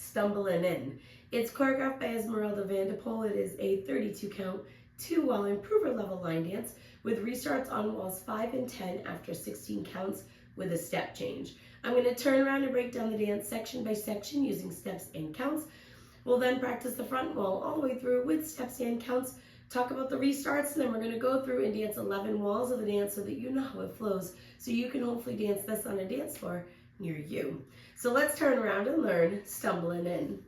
Stumblin' In. It's choreographed by Esmeralda. It is a 32 count, 2-wall improver level line dance with restarts on walls 5 and 10 after 16 counts with a step change. I'm going to turn around and break down the dance section by section using steps and counts. We'll then practice the front wall all the way through with steps and counts, talk about the restarts, and then we're going to go through and dance 11 walls of the dance so that you know how it flows, so you can hopefully dance this on a dance floor near you. So let's turn around and learn Stumblin' In.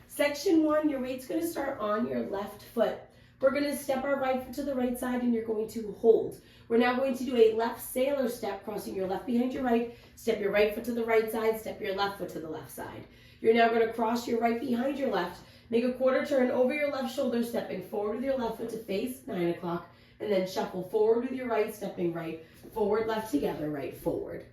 Section 1, your weight's going to start on your left foot. We're going to step our right foot to the right side and you're going to hold. We're now going to do a left sailor step, crossing your left behind your right, step your right foot to the right side, step your left foot to the left side. You're now going to cross your right behind your left, make a quarter turn over your left shoulder, stepping forward with your left foot to face 9 o'clock, and then shuffle forward with your right, stepping right, forward, left together, right, forward.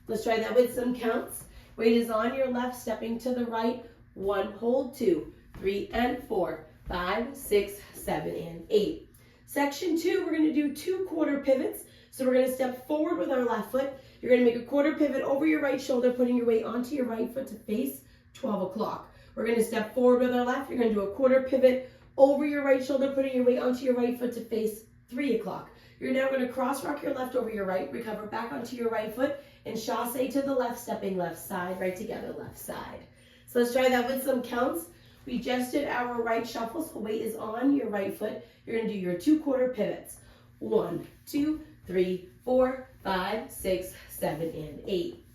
Let's try that with some counts. Weight is on your left, stepping to the right, 1, hold, 2, 3, and 4, 5, 6, 7, and 8. Section 2, we're going to do 2 quarter pivots. So we're going to step forward with our left foot. You're going to make a quarter pivot over your right shoulder, putting your weight onto your right foot to face 12 o'clock. We're going to step forward with our left. You're going to do a quarter pivot over your right shoulder, putting your weight onto your right foot to face 3 o'clock. You're now going to cross rock your left over your right, recover back onto your right foot, and chasse to the left, stepping left side, right together, left side. So let's try that with some counts. We just did our right shuffle, so weight is on your right foot. You're going to do your 2 quarter pivots. 1, 2, 3, 4, 5, 6, 7, and 8.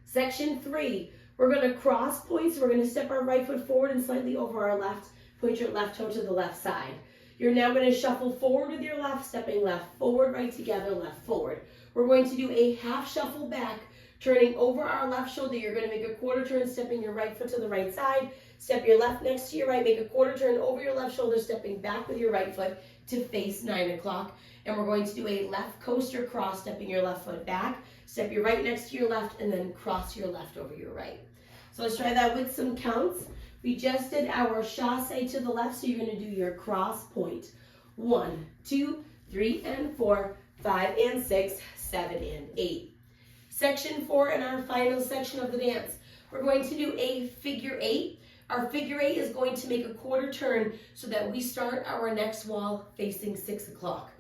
Section 3, we're going to cross points. We're going to step our right foot forward and slightly over our left. Point your left toe to the left side. You're now going to shuffle forward with your left, stepping left, forward, right together, left, forward. We're going to do a half shuffle back, turning over our left shoulder. You're going to make a quarter turn, stepping your right foot to the right side. Step your left next to your right, make a quarter turn over your left shoulder, stepping back with your right foot to face 9 o'clock. And we're going to do a left coaster cross, stepping your left foot back, step your right next to your left, and then cross your left over your right. So let's try that with some counts. We just did our chasse to the left, so you're going to do your cross point. 1, 2, 3, and 4, 5, and 6, 7, and 8. Section 4, and our final section of the dance. We're going to do a figure 8. Our figure 8 is going to make a quarter turn so that we start our next wall facing 6 o'clock.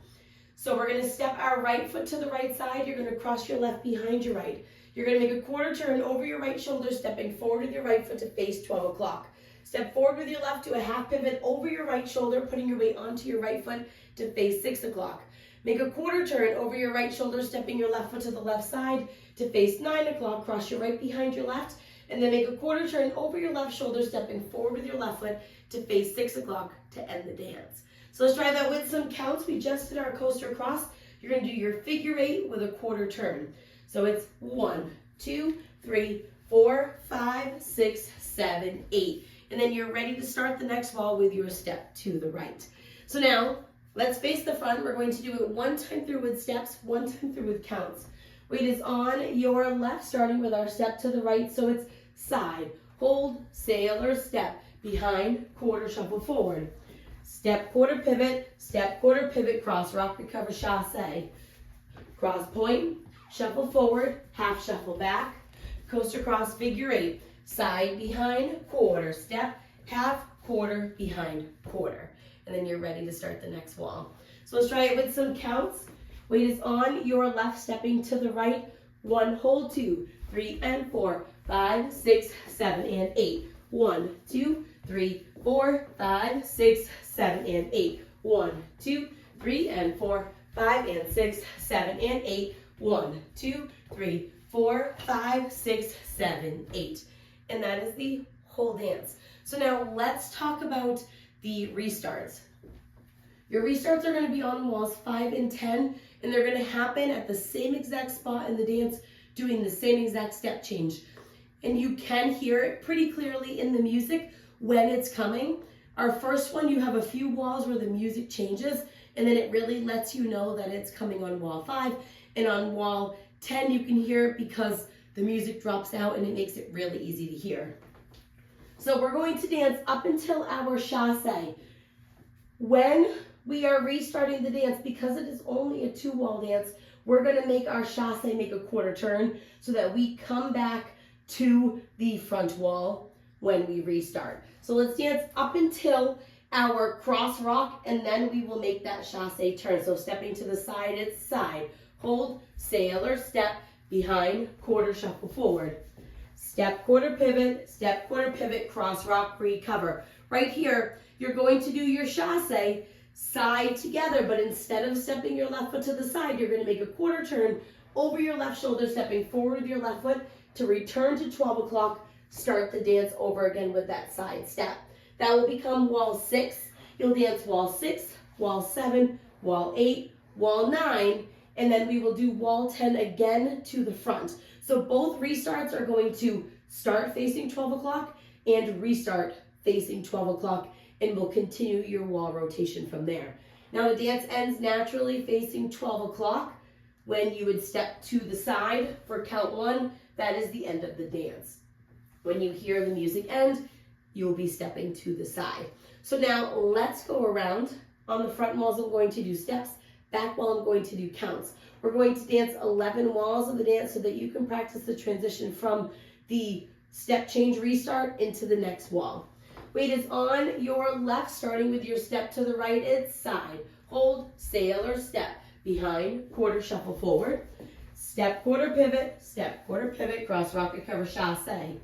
So we're going to step our right foot to the right side. You're going to cross your left behind your right. You're going to make a quarter turn over your right shoulder, stepping forward with your right foot to face 12 o'clock. Step forward with your left, do a half pivot over your right shoulder, putting your weight onto your right foot to face 6 o'clock. Make a quarter turn over your right shoulder, stepping your left foot to the left side to face 9 o'clock. Cross your right behind your left, and then make a quarter turn over your left shoulder, stepping forward with your left foot to face 6 o'clock to end the dance. So let's try that with some counts. We just did our coaster cross. You're going to do your figure 8 with a quarter turn. So it's 1, 2, 3, 4, 5, 6, 7, 8. And then you're ready to start the next wall with your step to the right. So now, let's face the front. We're going to do it 1 time through with steps, 1 time through with counts. Weight is on your left, starting with our step to the right. So it's side, hold, sailor, step, behind, quarter, shuffle forward. Step, quarter pivot, cross, rock, recover, chasse. Cross point, shuffle forward, half shuffle back, coaster cross, figure 8. Side, behind, quarter, step, half, quarter, behind, quarter. And then you're ready to start the next wall. So let's try it with some counts. Weight is on your left, stepping to the right. 1, hold, 2, 3, and 4, 5, 6, 7, and 8. 1, 2, 3, 4, 5, 6, 7, and 8. 1, 2, 3, and 4, 5, and 6, 7, and 8. 1, 2, 3, 4, 5, 6, 7, 8. And that is the whole dance. So now let's talk about the restarts. Your restarts are going to be on walls 5 and 10, and they're going to happen at the same exact spot in the dance, doing the same exact step change. And you can hear it pretty clearly in the music when it's coming. Our first one, you have a few walls where the music changes, and then it really lets you know that it's coming on wall 5. And on wall 10, you can hear it because the music drops out and it makes it really easy to hear. So we're going to dance up until our chasse. When we are restarting the dance, because it is only a 2-wall dance, we're going to make our chasse make a quarter turn so that we come back to the front wall. when we restart. So let's dance up until our cross rock, and then we will make that chassé turn. So stepping to the side, it's side, hold, sailor, step, behind, quarter, shuffle forward. Step, quarter pivot, cross rock, recover. Right here, you're going to do your chassé side together, but instead of stepping your left foot to the side, you're going to make a quarter turn over your left shoulder, stepping forward with your left foot to return to 12 o'clock, start the dance over again with that side step. That will become wall 6. You'll dance wall 6, wall 7, wall 8, wall 9, and then we will do wall 10 again to the front. So both restarts are going to start facing 12 o'clock and restart facing 12 o'clock, and we'll continue your wall rotation from there. Now the dance ends naturally facing 12 o'clock when you would step to the side for count 1. That is the end of the dance. When you hear the music end, you will be stepping to the side. So now let's go around. On the front walls, I'm going to do steps. Back wall, I'm going to do counts. We're going to dance 11 walls of the dance so that you can practice the transition from the step change restart into the next wall. Weight is on your left, starting with your step to the right, it's side. Hold, sailor, step, behind, quarter, shuffle forward. Step, quarter pivot, cross rock, recover, chassé.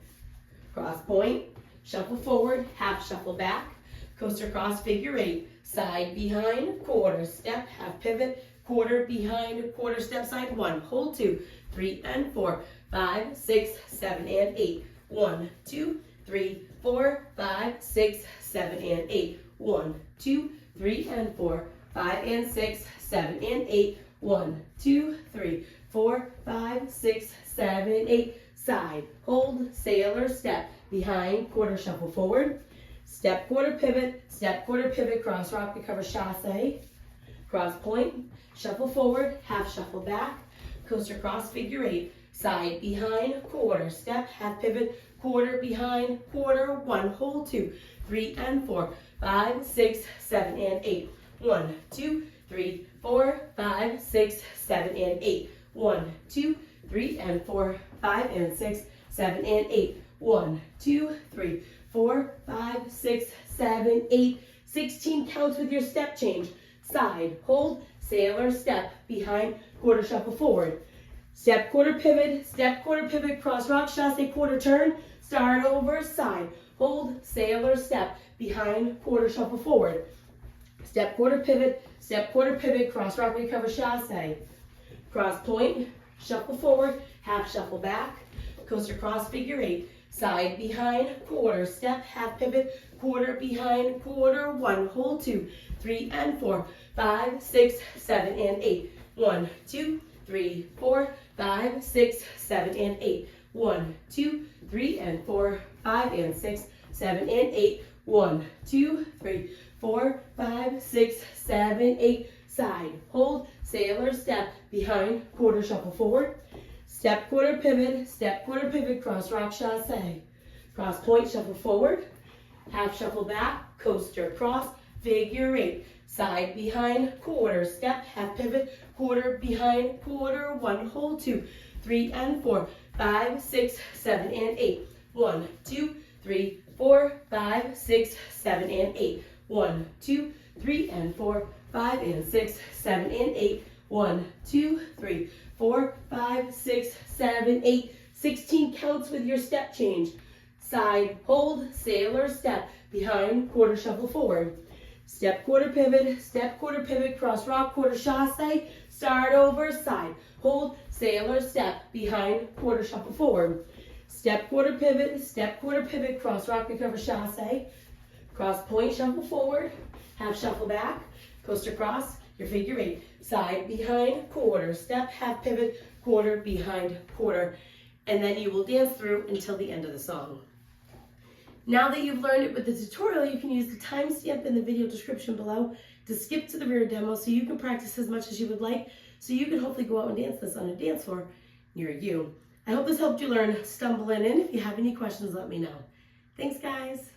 Cross point, shuffle forward, half shuffle back, coaster cross, figure 8, side, behind, quarter, step, half pivot, quarter, behind, quarter, step, side, 1, hold 2, 3 and 4, 5, 6, 7 and 8, 1, 2, 3, 4, 5, 6, 7 and 8, 1, 2, 3 and 4, 5 and 6, 7 and 8, 1, 2, 3, 4, 5, 6, 7, 8, side, hold, sailor, step, behind, quarter, shuffle forward, step, quarter pivot, cross rock, recover, chassé, cross point, shuffle forward, half shuffle back, coaster cross, figure 8, side, behind, quarter, step, half pivot, quarter, behind, quarter, 1, hold 2, 3 and 4, 5, 6, 7 and 8, 1, 2, 3, 4, 5, 6, 7 and 8, 1, 2, 3 and 4, 5 and 6, 7 and 8, 1, 2, 3, 4, 5, 6, 7, 8, 16 counts with your step change. Side, hold, sailor, step, behind, quarter, shuffle forward. Step, quarter pivot, cross rock, chassé, quarter turn, start over, side, hold, sailor, step, behind, quarter, shuffle forward. Step, quarter pivot, cross rock, recover, chassé. Cross point, shuffle forward, half shuffle back, coaster cross, figure 8, side, behind, quarter, step, half pivot, quarter, behind, quarter, 1, hold 2, 3 and 4, 5, 6, 7 and 8, 1, 2, 3, 4, 5, 6, 7 and 8, 1, 2, 3 and 4, 5 and 6, 7 and 8, 1, 2, 3, 4, 5, 6, 7, 8, side, hold, sailor, step, behind, quarter, shuffle forward, step, quarter pivot, cross rock, chassé, cross point, shuffle forward, half shuffle back, coaster cross, figure 8, side, behind, quarter, step, half pivot, quarter, behind, quarter, 1, hold 2, 3 and 4, 5, 6, 7 and 8, 1, 2, 3, 4, 5, 6, 7 and 8, 1, 2, 3 and 4, 5 and 6, 7 and 8, 1, 2, 3, 4, 5, 6, 7, 8, 16 counts with your step change. Side, hold, sailor, step, behind, quarter, shuffle forward. Step, quarter pivot, cross rock, quarter, chassé, start over, side, hold, sailor, step, behind, quarter, shuffle forward. Step, quarter pivot, cross rock, recover, chassé, cross point, shuffle forward, half shuffle back, coaster cross, your figure 8, side, behind, quarter, step, half pivot, quarter, behind, quarter, and then you will dance through until the end of the song. Now that you've learned it with the tutorial, you can use the timestamp in the video description below to skip to the rear demo so you can practice as much as you would like, so you can hopefully go out and dance this on a dance floor near you. I hope this helped you learn Stumblin', and if you have any questions, let me know. Thanks, guys.